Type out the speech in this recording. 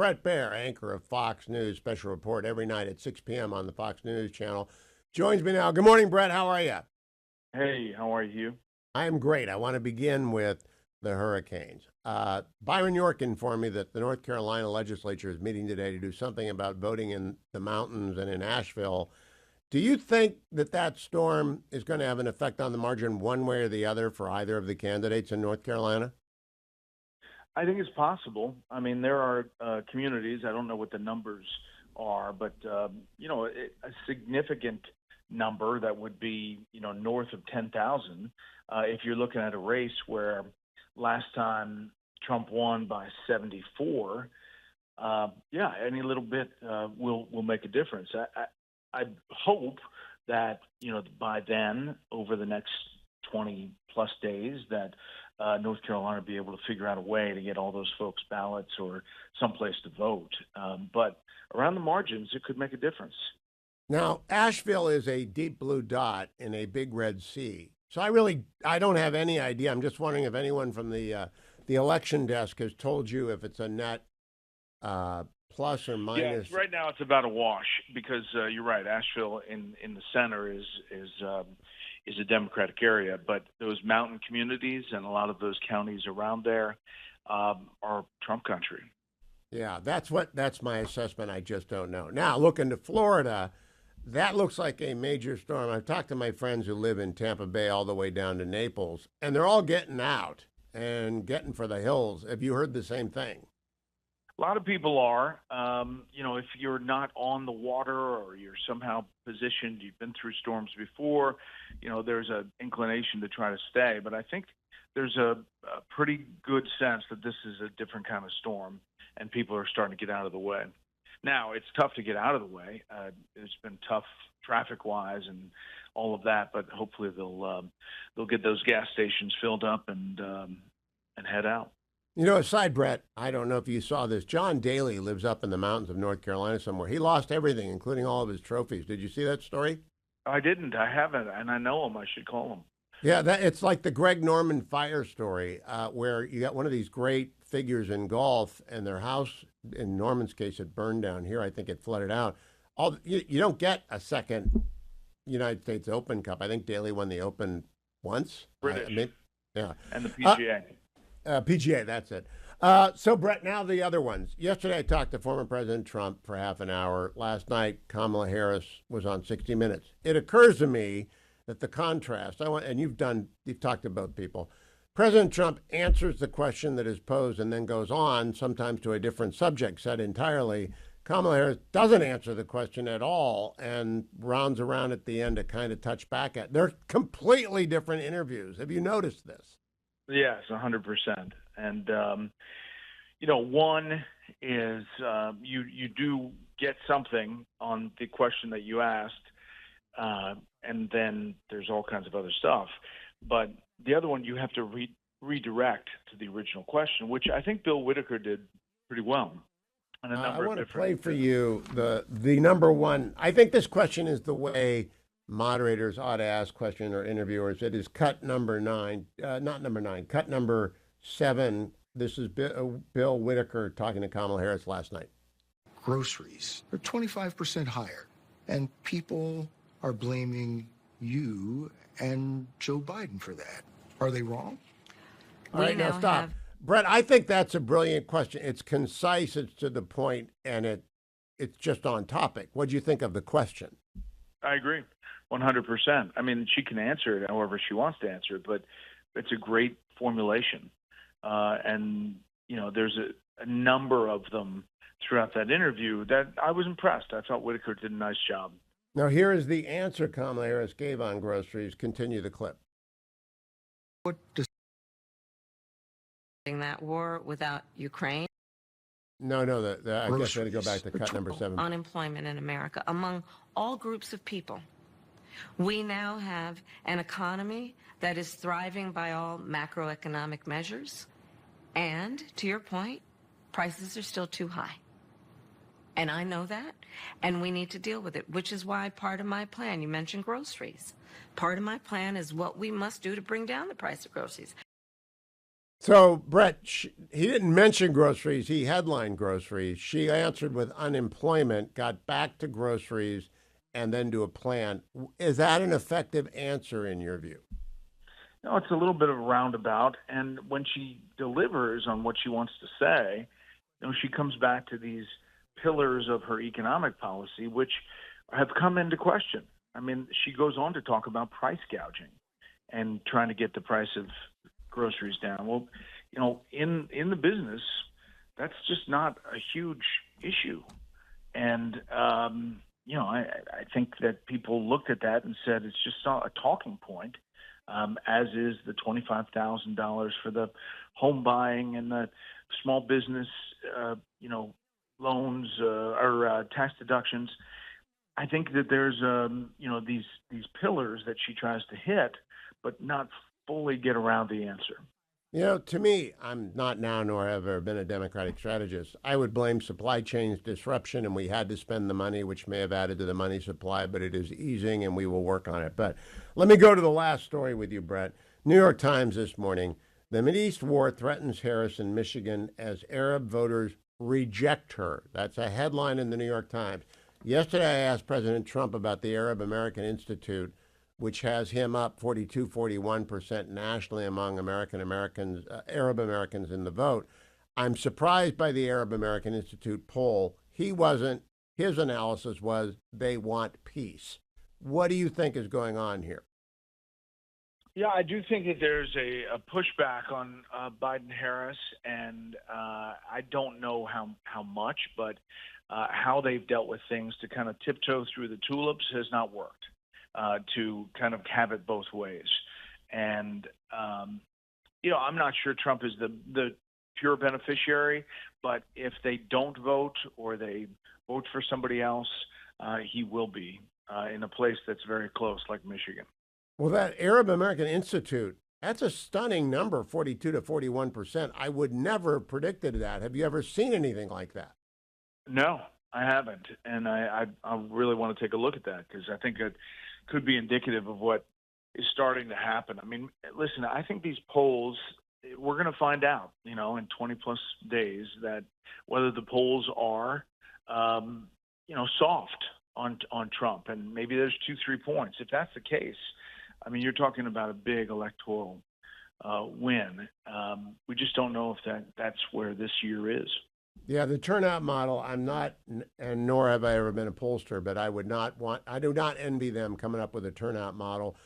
Bret Baier, anchor of Fox News, special report every night at 6 p.m. on the Fox News channel, joins me now. Good morning, Bret. How are you? Hey, how are you? I am great. I want to begin with the hurricanes. Byron York informed me that the North Carolina legislature is meeting today to do something about voting in the mountains and in Asheville. Do you think that that storm is going to have an effect on the margin one way or the other for either of the candidates in North Carolina? I think it's possible. I mean, there are communities, I don't know what the numbers are, but, a significant number that would be, north of 10,000. If you're looking at a race where last time Trump won by 74, any little bit will make a difference. I hope that, by then, over the next 20 plus days, that North Carolina will be able to figure out a way to get all those folks ballots or someplace to vote. But around the margins, it could make a difference. Now, Asheville is a deep blue dot in a big red sea. So I don't have any idea. I'm just wondering if anyone from the election desk has told you if it's a net plus or minus. Yeah, right now it's about a wash because you're right. Asheville in the center is a Democratic area, but those mountain communities and a lot of those counties around there are Trump country. Yeah, that's my assessment. I just don't know. Now, looking to Florida, that looks like a major storm. I've talked to my friends who live in Tampa Bay all the way down to Naples, and they're all getting out and getting for the hills. Have you heard the same thing? A lot of people are. If you're not on the water or you're somehow positioned, you've been through storms before, there's an inclination to try to stay. But I think there's a pretty good sense that this is a different kind of storm, and people are starting to get out of the way. Now, it's tough to get out of the way. It's been tough traffic-wise and all of that, but hopefully they'll get those gas stations filled up and head out. Aside, Bret, I don't know if you saw this. John Daly lives up in the mountains of North Carolina somewhere. He lost everything, including all of his trophies. Did you see that story? I didn't. I haven't, and I know him. I should call him. Yeah, it's like the Greg Norman fire story, where you got one of these great figures in golf, and their house, in Norman's case, it burned down. Here, I think it flooded out. You don't get a second United States Open Cup. I think Daly won the Open once. British. Yeah. And the PGA. PGA, that's it. So, Bret, now the other ones. Yesterday, I talked to former President Trump for half an hour. Last night, Kamala Harris was on 60 Minutes. It occurs to me that the contrast, and you've talked to both people. President Trump answers the question that is posed and then goes on, sometimes to a different subject set entirely. Kamala Harris doesn't answer the question at all and rounds around at the end to kind of touch back at. They're completely different interviews. Have you noticed this? Yes, 100%. And, one is you do get something on the question that you asked, and then there's all kinds of other stuff. But the other one, you have to redirect to the original question, which I think Bill Whitaker did pretty well. I want to play for you the number one. I think this question is the way moderators ought to ask questions or interviewers. It is cut number 9, not number 9, cut number 7. This is Bill Whitaker talking to Kamala Harris last night. Groceries are 25% higher, and people are blaming you and Joe Biden for that. Are they wrong? All right, now stop. Bret, I think that's a brilliant question. It's concise, it's to the point, and it's just on topic. What do you think of the question? I agree, 100%. I mean, she can answer it however she wants to answer it, but it's a great formulation. There's a number of them throughout that interview that I was impressed. I thought Whitaker did a nice job. Now, here is the answer Kamala Harris gave on groceries. Continue the clip. What does that war without Ukraine? No, I guess we had to go back to cut number 7. Unemployment in America among all groups of people. We now have an economy that is thriving by all macroeconomic measures. And to your point, prices are still too high. And I know that, and we need to deal with it, which is why part of my plan, you mentioned groceries. Part of my plan is what we must do to bring down the price of groceries. So, Brett, he didn't mention groceries. He headlined groceries. She answered with unemployment, got back to groceries, and then to a plan. Is that an effective answer in your view? No, it's a little bit of a roundabout. And when she delivers on what she wants to say, she comes back to these pillars of her economic policy, which have come into question. I mean, she goes on to talk about price gouging and trying to get the price of groceries down. Well, in the business, that's just not a huge issue. And I think that people looked at that and said it's just not a talking point, as is the $25,000 for the home buying and the small business, loans or tax deductions. I think that there's these pillars that she tries to hit, but not fully get around the answer. To me, I'm not now nor have ever been a Democratic strategist. I would blame supply chains disruption, and we had to spend the money, which may have added to the money supply, but it is easing, and we will work on it. But let me go to the last story with you, Brett. New York Times this morning. The Mideast war threatens Harris in Michigan as Arab voters reject her. That's a headline in the New York Times. Yesterday, I asked President Trump about the Arab American Institute, which has him up 41% nationally among Arab Americans in the vote. I'm surprised by the Arab American Institute poll. He wasn't. His analysis was they want peace. What do you think is going on here? Yeah, I do think that there's a pushback on Biden-Harris, and I don't know how much, but how they've dealt with things to kind of tiptoe through the tulips has not worked. To kind of have it both ways. And, I'm not sure Trump is the pure beneficiary, but if they don't vote or they vote for somebody else, he will be in a place that's very close, like Michigan. Well, that Arab American Institute, that's a stunning number, 42 to 41%. I would never have predicted that. Have you ever seen anything like that? No, I haven't. And I really want to take a look at that because I think it could be indicative of what is starting to happen. I mean, listen, I think these polls, we're going to find out, in 20 plus days that whether the polls are, soft on Trump. And maybe there's 2-3 points. If that's the case, I mean, you're talking about a big electoral win. We just don't know if that's where this year is. Yeah, the turnout model, I'm not, and nor have I ever been a pollster, but I do not envy them coming up with a turnout model.